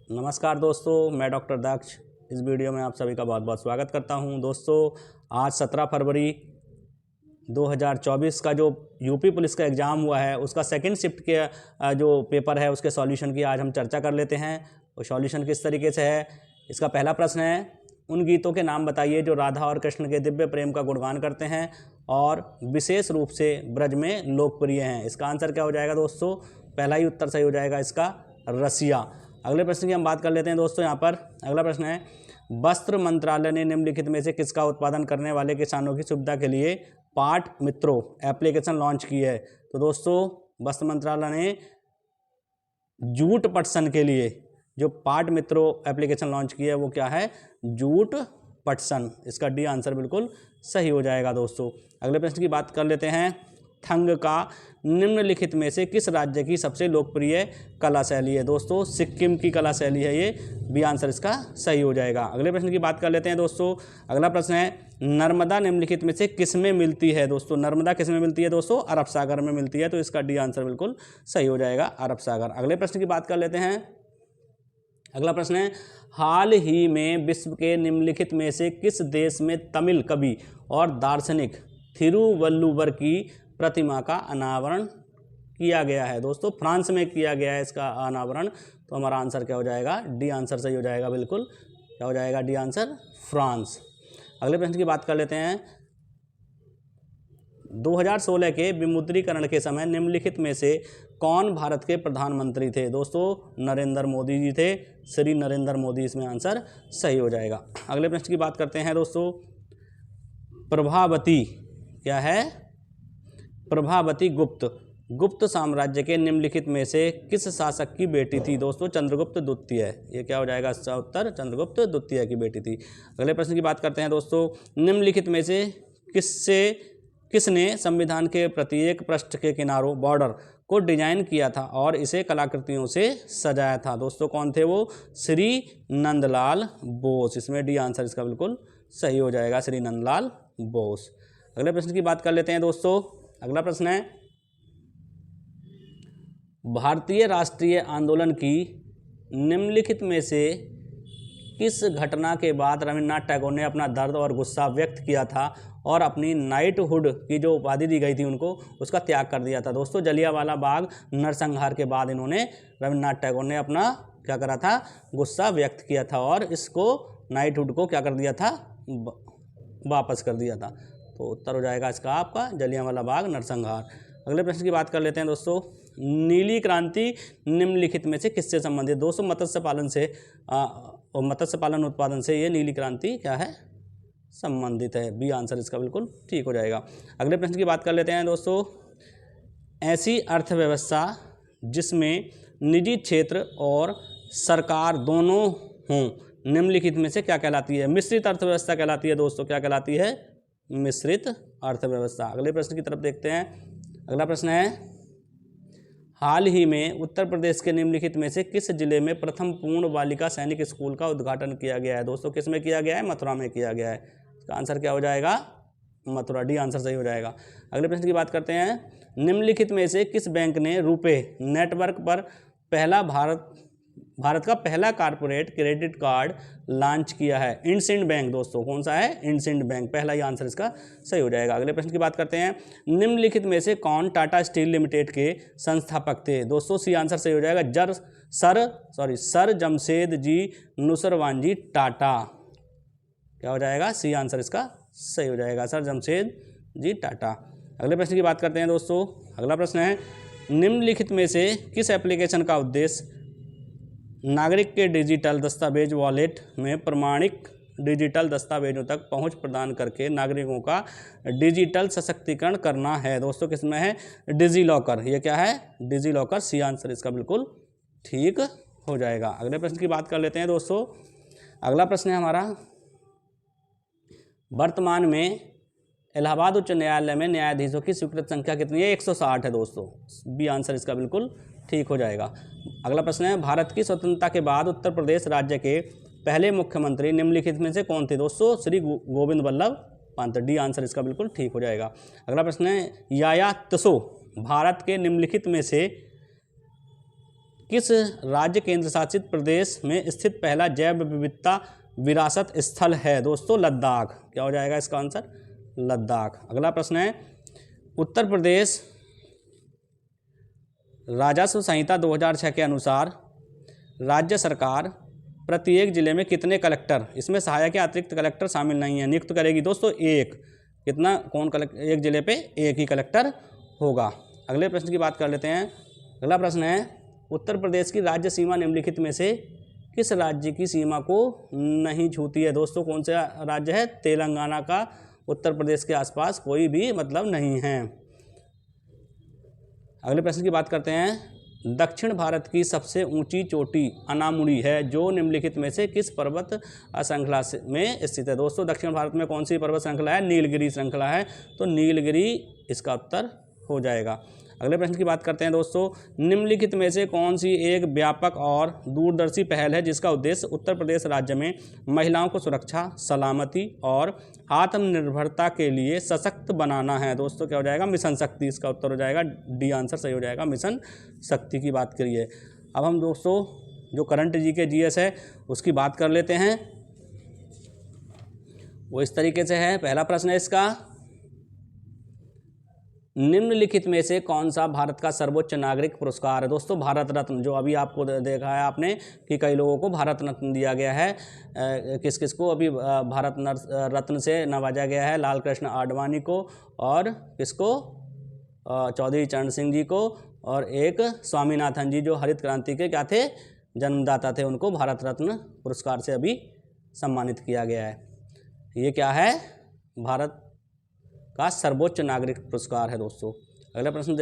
नमस्कार दोस्तों, मैं डॉक्टर दक्ष। इस वीडियो में आप सभी का बहुत बहुत स्वागत करता हूं। दोस्तों, आज 17 फरवरी 2024 का जो यूपी पुलिस का एग्ज़ाम हुआ है उसका सेकंड शिफ्ट के जो पेपर है उसके सॉल्यूशन की आज हम चर्चा कर लेते हैं। वो सॉल्यूशन किस तरीके से है। इसका पहला प्रश्न है, उन गीतों के नाम बताइए जो राधा और कृष्ण के दिव्य प्रेम का गुणगान करते हैं और विशेष रूप से ब्रज में लोकप्रिय हैं। इसका आंसर क्या हो जाएगा दोस्तों? पहला ही उत्तर सही हो जाएगा इसका, रसिया। अगले प्रश्न की हम बात कर लेते हैं दोस्तों। यहाँ पर अगला प्रश्न है, वस्त्र मंत्रालय ने निम्नलिखित में से किसका उत्पादन करने वाले किसानों की सुविधा के लिए पाट मित्रों एप्लीकेशन लॉन्च की है? तो दोस्तों, वस्त्र मंत्रालय ने जूट पटसन के लिए जो पाट मित्रों एप्लीकेशन लॉन्च की है वो क्या है? जूट पटसन। इसका डी आंसर बिल्कुल सही हो जाएगा दोस्तों। अगले प्रश्न की बात कर लेते हैं, थंग का निम्नलिखित में से किस राज्य की सबसे लोकप्रिय कला शैली है? दोस्तों, सिक्किम की कला शैली है ये, बी आंसर इसका सही हो जाएगा। अगले प्रश्न की बात कर लेते हैं दोस्तों। अगला प्रश्न है, नर्मदा निम्नलिखित में से किस में मिलती है? दोस्तों, नर्मदा किस में मिलती है दोस्तों? अरब सागर में मिलती है, तो इसका डी आंसर बिल्कुल सही हो जाएगा, अरब सागर। अगले प्रश्न की बात कर लेते हैं। अगला प्रश्न है, हाल ही में विश्व के निम्नलिखित में से किस देश में तमिल कवि और दार्शनिक थिरुवल्लुवर की प्रतिमा का अनावरण किया गया है? दोस्तों, फ्रांस में किया गया है इसका अनावरण, तो हमारा आंसर क्या हो जाएगा? डी आंसर सही हो जाएगा बिल्कुल। क्या हो जाएगा? D answer, France. अगले प्रश्न की बात कर लेते हैं, 2016 के विमुद्रीकरण के समय निम्नलिखित में से कौन भारत के प्रधानमंत्री थे? दोस्तों, नरेंद्र मोदी जी थे, श्री नरेंद्र मोदी इसमें आंसर सही हो जाएगा। अगले प्रश्न की बात करते हैं दोस्तों, प्रभावती क्या है? प्रभावती गुप्त साम्राज्य के निम्नलिखित में से किस शासक की बेटी थी? दोस्तों, चंद्रगुप्त द्वितीय। ये क्या हो जाएगा इसका उत्तर? चंद्रगुप्त द्वितीय की बेटी थी। अगले प्रश्न की बात करते हैं दोस्तों, निम्नलिखित में से किसने संविधान के प्रत्येक पृष्ठ के किनारों बॉर्डर को डिजाइन किया था और इसे कलाकृतियों से सजाया था? दोस्तों, कौन थे वो? श्री नंदलाल बोस। इसमें डी आंसर इसका बिल्कुल सही हो जाएगा, श्री नंदलाल बोस। अगले प्रश्न की बात कर लेते हैं दोस्तों। अगला प्रश्न है, भारतीय राष्ट्रीय आंदोलन की निम्नलिखित में से किस घटना के बाद रविन्द्रनाथ टैगोर ने अपना दर्द और गुस्सा व्यक्त किया था और अपनी नाइटहुड की जो उपाधि दी गई थी उनको, उसका त्याग कर दिया था? दोस्तों, जलियांवाला बाग नरसंहार के बाद इन्होंने, रविन्द्रनाथ टैगोर ने अपना क्या करा था? गुस्सा व्यक्त किया था और इसको, नाइटहुड को क्या कर दिया था? वापस कर दिया था। तो उत्तर हो जाएगा इसका आपका जलियांवाला बाग नरसंहार। अगले प्रश्न की बात कर लेते हैं दोस्तों, नीली क्रांति निम्नलिखित में से किससे संबंधित? दोस्तों, मत्स्य पालन से और मत्स्य पालन उत्पादन से ये नीली क्रांति क्या है? संबंधित है। बी आंसर इसका बिल्कुल ठीक हो जाएगा। अगले प्रश्न की बात कर लेते हैं दोस्तों, ऐसी अर्थव्यवस्था जिसमें निजी क्षेत्र और सरकार दोनों हों निम्नलिखित में से क्या कहलाती है? मिश्रित अर्थव्यवस्था कहलाती है दोस्तों। क्या कहलाती है? मिश्रित अर्थव्यवस्था। अगले प्रश्न की तरफ देखते हैं। अगला प्रश्न है, हाल ही में उत्तर प्रदेश के निम्नलिखित में से किस जिले में प्रथम पूर्ण बालिका सैनिक स्कूल का उद्घाटन किया गया है? दोस्तों, किस में किया गया है? मथुरा में किया गया है। इसका आंसर क्या हो जाएगा? मथुरा। डी आंसर सही हो जाएगा। अगले प्रश्न की बात करते हैं, निम्नलिखित में से किस बैंक ने रुपे नेटवर्क पर भारत का पहला कॉर्पोरेट क्रेडिट कार्ड लॉन्च किया है? इंडसिंड बैंक। दोस्तों, कौन सा है? इंडसिंड बैंक। पहला ही आंसर इसका सही हो जाएगा। अगले प्रश्न की बात करते हैं, निम्नलिखित में से कौन टाटा स्टील लिमिटेड के संस्थापक थे? दोस्तों, सी आंसर सही हो जाएगा, सर जमशेद जी नुसरवान जी टाटा। क्या हो जाएगा? सी आंसर इसका सही हो जाएगा, सर जमशेद जी टाटा। अगले प्रश्न की बात करते हैं दोस्तों। अगला प्रश्न है, निम्नलिखित में से किस एप्लीकेशन का उद्देश्य नागरिक के डिजिटल दस्तावेज वॉलेट में प्रमाणिक डिजिटल दस्तावेजों तक पहुंच प्रदान करके नागरिकों का डिजिटल सशक्तिकरण करना है? दोस्तों, किसमें है? Digi locker. ये क्या है? Digi locker. सी आंसर इसका बिल्कुल ठीक हो जाएगा। अगले प्रश्न की बात कर लेते हैं दोस्तों। अगला प्रश्न है हमारा, वर्तमान में इलाहाबाद उच्च न्यायालय में न्यायाधीशों की स्वीकृत संख्या कितनी है? 160 है दोस्तों। बी आंसर इसका बिल्कुल ठीक हो जाएगा। अगला प्रश्न है, भारत की स्वतंत्रता के बाद उत्तर प्रदेश राज्य के पहले मुख्यमंत्री निम्नलिखित में से कौन थे? दोस्तों, श्री गोविंद वल्लभ पंत। डी आंसर इसका बिल्कुल ठीक हो जाएगा। अगला प्रश्न है, याया तसो भारत के निम्नलिखित में से किस राज्य केंद्र शासित प्रदेश में स्थित पहला जैव विविधता विरासत स्थल है? दोस्तों लद्दाख। क्या हो जाएगा इसका आंसर? लद्दाख। अगला प्रश्न है, उत्तर प्रदेश राजस्व संहिता 2006 के अनुसार राज्य सरकार प्रत्येक जिले में कितने कलेक्टर, इसमें सहायक या अतिरिक्त कलेक्टर शामिल नहीं है, नियुक्त करेगी? दोस्तों एक। कितना, कौन कलेक्टर? एक जिले पे एक ही कलेक्टर होगा। अगले प्रश्न की बात कर लेते हैं। अगला प्रश्न है, उत्तर प्रदेश की राज्य सीमा निम्नलिखित में से किस राज्य की सीमा को नहीं छूती है? दोस्तों कौन सा राज्य है? तेलंगाना का उत्तर प्रदेश के आसपास कोई भी मतलब नहीं है। अगले प्रश्न की बात करते हैं। दक्षिण भारत की सबसे ऊंची चोटी अनामुड़ी है जो निम्नलिखित में से किस पर्वत श्रृंखला में स्थित है? दोस्तों दक्षिण भारत में कौन सी पर्वत श्रृंखला है? नीलगिरी श्रृंखला है, तो नीलगिरी इसका उत्तर हो जाएगा। अगले प्रश्न की बात करते हैं दोस्तों, निम्नलिखित में से कौन सी एक व्यापक और दूरदर्शी पहल है जिसका उद्देश्य उत्तर प्रदेश राज्य में महिलाओं को सुरक्षा, सलामती और आत्मनिर्भरता के लिए सशक्त बनाना है? दोस्तों क्या हो जाएगा? मिशन शक्ति इसका उत्तर हो जाएगा। डी आंसर सही हो जाएगा, मिशन शक्ति की बात करिए। अब हम दोस्तों जो करंट जी के जीएस है उसकी बात कर लेते हैं। वो इस तरीके से है। पहला प्रश्न है इसका, निम्नलिखित में से कौन सा भारत का सर्वोच्च नागरिक पुरस्कार है? दोस्तों भारत रत्न, जो अभी आपको देखा है आपने कि कई लोगों को भारत रत्न दिया गया है। किस किस को अभी भारत रत्न से नवाजा गया है? लाल कृष्ण आडवाणी को, और किसको? चौधरी चरण सिंह जी को, और एक स्वामीनाथन जी जो हरित क्रांति के क्या थे? जन्मदाता थे। उनको भारत रत्न पुरस्कार से अभी सम्मानित किया गया है। ये क्या है? भारत का सर्वोच्च नागरिक पुरस्कार है दोस्तों। अगला प्रश्न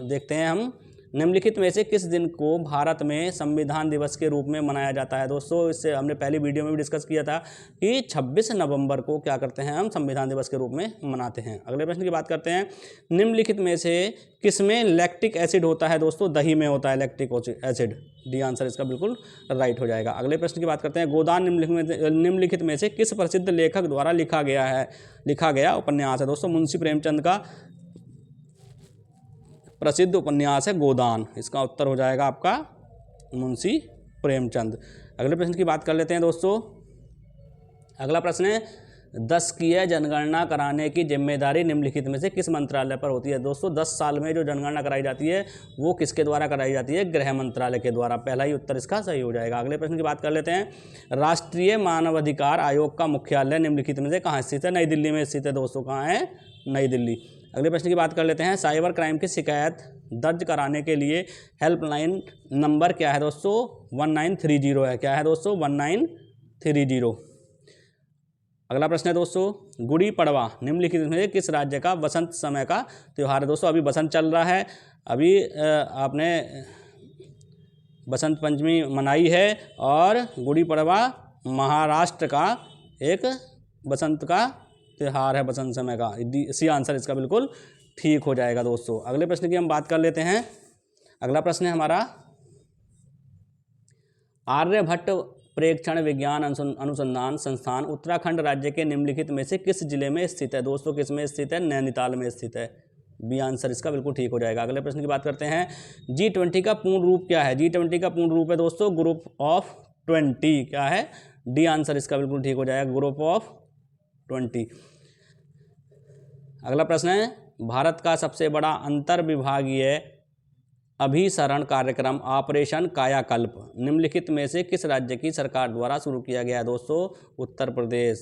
देखते हैं हम। निम्नलिखित में से किस दिन को भारत में संविधान दिवस के रूप में मनाया जाता है? दोस्तों इससे हमने पहली वीडियो में भी डिस्कस किया था कि 26 नवंबर को क्या करते हैं हम? संविधान दिवस के रूप में मनाते हैं। अगले प्रश्न की बात करते हैं। निम्नलिखित में से किसमें लैक्टिक एसिड होता है? दोस्तों दही में होता है लैक्टिक एसिड। डी आंसर इसका बिल्कुल राइट हो जाएगा। अगले प्रश्न की बात करते हैं। गोदान निम्नलिखित में से किस प्रसिद्ध लेखक द्वारा लिखा गया उपन्यास है? दोस्तों मुंशी प्रेमचंद का प्रसिद्ध उपन्यास है गोदान। इसका उत्तर हो जाएगा आपका मुंशी प्रेमचंद। अगले प्रश्न की बात कर लेते हैं दोस्तों। अगला प्रश्न है, 10 की जनगणना कराने की जिम्मेदारी निम्नलिखित में से किस मंत्रालय पर होती है? दोस्तों 10 साल में जो जनगणना कराई जाती है वो किसके द्वारा कराई जाती है? गृह मंत्रालय के द्वारा। पहला ही उत्तर इसका सही हो जाएगा। अगले प्रश्न की बात कर लेते हैं। राष्ट्रीय मानवाधिकार आयोग का मुख्यालय निम्नलिखित में से कहाँ स्थित है? नई दिल्ली में स्थित है दोस्तों। कहाँ है? नई दिल्ली। अगले प्रश्न की बात कर लेते हैं। साइबर क्राइम की शिकायत दर्ज कराने के लिए हेल्पलाइन नंबर क्या है दोस्तों? 1930 है। क्या है दोस्तों? 1930। अगला प्रश्न है दोस्तों, गुड़ी पड़वा निम्नलिखित में से किस राज्य का वसंत समय का त्यौहार है? दोस्तों अभी बसंत चल रहा है, अभी आपने बसंत पंचमी मनाई है, और गुड़ी पड़वा महाराष्ट्र का एक बसंत का त्यौहार है, बसंत समय का। सी आंसर इसका बिल्कुल ठीक हो जाएगा दोस्तों। अगले प्रश्न की हम बात कर लेते हैं। अगला प्रश्न है हमारा, आर्यभट्ट प्रेक्षण विज्ञान अनुसंधान संस्थान उत्तराखंड राज्य के निम्नलिखित में से किस जिले में स्थित है? दोस्तों किस में स्थित है? नैनीताल में स्थित है। बी आंसर इसका बिल्कुल ठीक हो जाएगा। अगले प्रश्न की बात करते हैं। G20 का पूर्ण रूप क्या है? G20 का पूर्ण रूप है दोस्तों ग्रुप ऑफ 20। क्या है? डी आंसर इसका बिल्कुल ठीक हो जाएगा, ग्रुप ऑफ 20। अगला प्रश्न है, भारत का सबसे बड़ा अंतर विभागीय अभिसरण कार्यक्रम ऑपरेशन कायाकल्प निम्नलिखित में से किस राज्य की सरकार द्वारा शुरू किया गया है? दोस्तों उत्तर प्रदेश।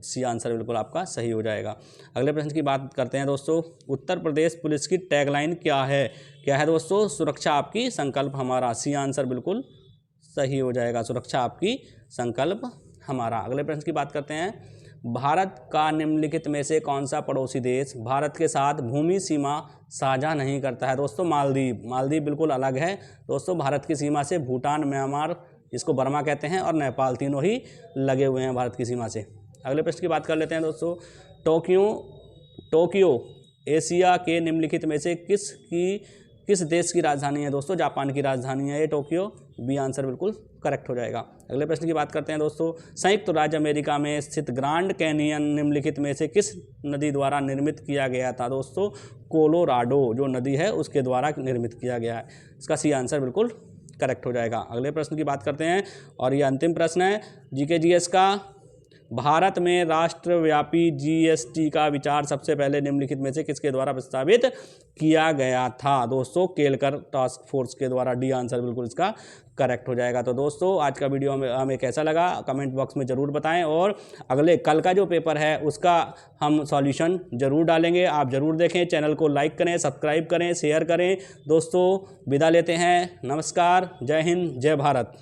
सी आंसर बिल्कुल आपका सही हो जाएगा। अगले प्रश्न की बात करते हैं दोस्तों। उत्तर प्रदेश पुलिस की टैगलाइन क्या है? क्या है दोस्तों? सुरक्षा आपकी संकल्प हमारा। सी आंसर बिल्कुल सही हो जाएगा, सुरक्षा आपकी संकल्प हमारा। अगले प्रश्न की बात करते हैं। भारत का निम्नलिखित में से कौन सा पड़ोसी देश भारत के साथ भूमि सीमा साझा नहीं करता है? दोस्तों मालदीव। मालदीव बिल्कुल अलग है दोस्तों। भारत की सीमा से भूटान, म्यांमार, जिसको बर्मा कहते हैं, और नेपाल, तीनों ही लगे हुए हैं भारत की सीमा से। अगले प्रश्न की बात कर लेते हैं दोस्तों। टोक्यो एशिया के निम्नलिखित में से किस देश की राजधानी है? दोस्तों जापान की राजधानी है ये टोक्यो। बी आंसर बिल्कुल करेक्ट हो जाएगा। अगले प्रश्न की बात करते हैं दोस्तों। संयुक्त राज्य अमेरिका में स्थित ग्रांड कैनियन निम्नलिखित में से किस नदी द्वारा निर्मित किया गया था? दोस्तों कोलोराडो जो नदी है उसके द्वारा निर्मित किया गया है। इसका सी आंसर बिल्कुल करेक्ट हो जाएगा। अगले प्रश्न की बात करते हैं और ये अंतिम प्रश्न है जीके जीएस का। भारत में राष्ट्रव्यापी जीएसटी का विचार सबसे पहले निम्नलिखित में से किसके द्वारा प्रस्तावित किया गया था? दोस्तों केलकर टास्क फोर्स के द्वारा। डी आंसर बिल्कुल इसका करेक्ट हो जाएगा। तो दोस्तों आज का वीडियो हमें कैसा लगा कमेंट बॉक्स में ज़रूर बताएं और अगले कल का जो पेपर है उसका हम सॉल्यूशन ज़रूर डालेंगे, आप ज़रूर देखें। चैनल को लाइक करें, सब्सक्राइब करें, शेयर करें। दोस्तों विदा लेते हैं, नमस्कार, जय हिंद, जय भारत।